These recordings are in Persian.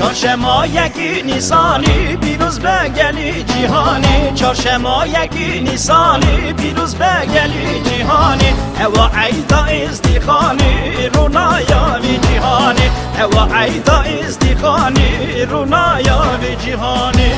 چهارشنبه یکی نیسانی پیروز به گلی جهانی، چهارشنبه یکی نیسانی پیروز به گلی جهانی، هوا عیدا ازدیخانی رونایاوی جهانی، هوا عیدا ازدیخانی رونایاوی جهانی.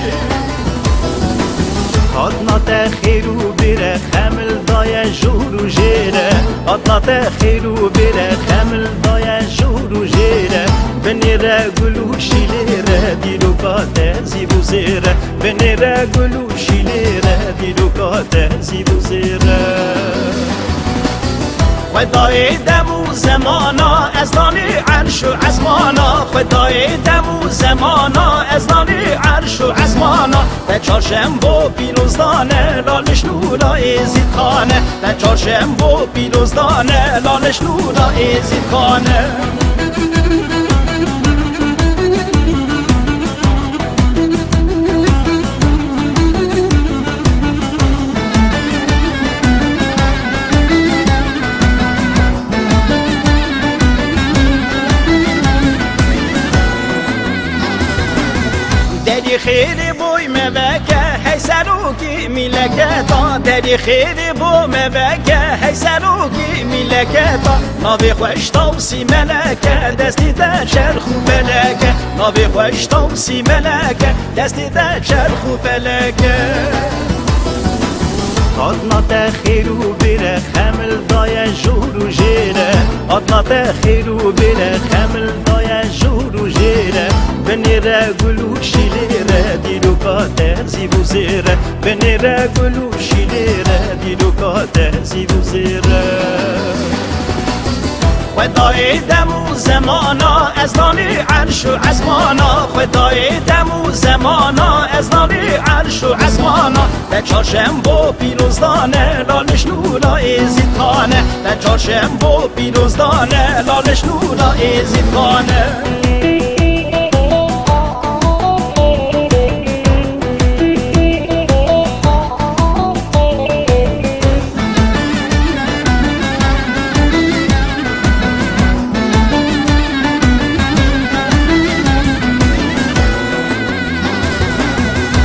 آدنا تخیرو بیره خمل دای جورو جیره، آدنا تخیرو بیره خمل دای جورو جیره، بنیره گلو شیلیره دیرو کاته زیبو زیره، بنیره گلو شیلیره دیرو کاته زیبو زیره. خدای دمو زمانا از دانی عرش و عزمانا، خدای دمو زمانا از دانی عرش و عزمانا، به چهارشنبه پیروزدانه لالش نورا ازید خانه، به چهارشنبه پیروزدانه لالش نورا ازید خانه. دری خیلی بوی مبکه هی سروکی میلکتا، دری خیلی بوی مبکه هی سروکی میلکتا، ناوی خوش توسی ملکه دستی در چرخ و فلکه، ناوی خوش توسی ملکه دستی در چرخ و فلکه. آدنا تخیرو بیره خمل دای جورو جیره، آدنا تخیرو بیره خمل دای جورو جیره، بنیره گلو شیلیره دیرو کاته زیبو زیره، بنیره گلو شیلیره دیرو کاته زیبو زیره. خدای دمو زمانا از دانی عرش و عزمانا، خدای دمو زمانا از دانی عرش و عزمانا، به چهارشنبه پیروزدانه لالش نورا ازید خانه، به چهارشنبه پیروزدانه لالش نورا ازید خانه.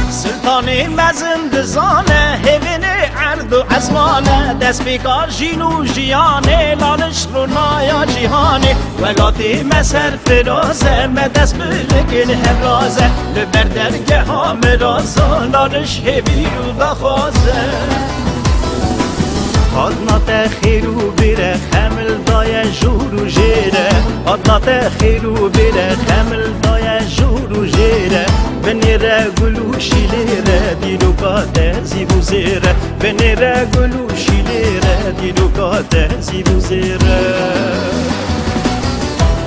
سلطانی مزند زانه هیوین عرض و عزمانه، دست بیکار جینو جیانه لالش رونایا جیهانه، ولاتی مسر فرازه مدست بلگل هرازه، لبر درگه ها مرازه لالش هیوی رو بخوازه. آدنا تخیرو بیره خمل دای جورو جیره، آدنا تخیرو بیره خمل دای جورو جیره، بنیره گلو شیلیره دیرو کاته زیبو زیره، بنیره گلو شیلیره دیرو کاته زیبو زیره.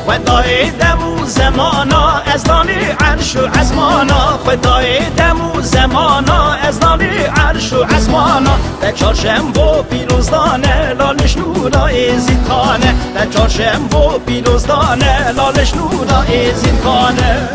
خدای دمو زمانا از دانی عرش و عزمانا، خدای دمو زمانا از دانی عرش و عزمانا، به چهارشنبه پیروزدانه لالش نورا ازید خانه، به چهارشنبه پیروزدانه لالش نورا ازید خانه.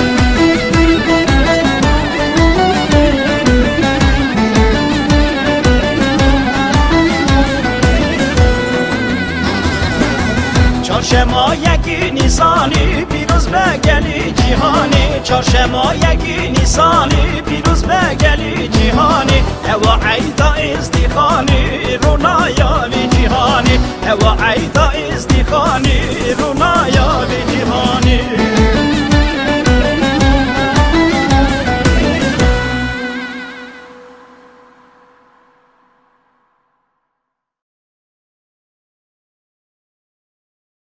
چهارشنبه یکی نیسانی پیروز به گلی جهانی، چهارشنبه یکی نیسانی پیروز به گلی جهانی، هوا عیدا ازدیخانی رونایاوی جهانی، هوا عیدا ازدیخانی رونایاوی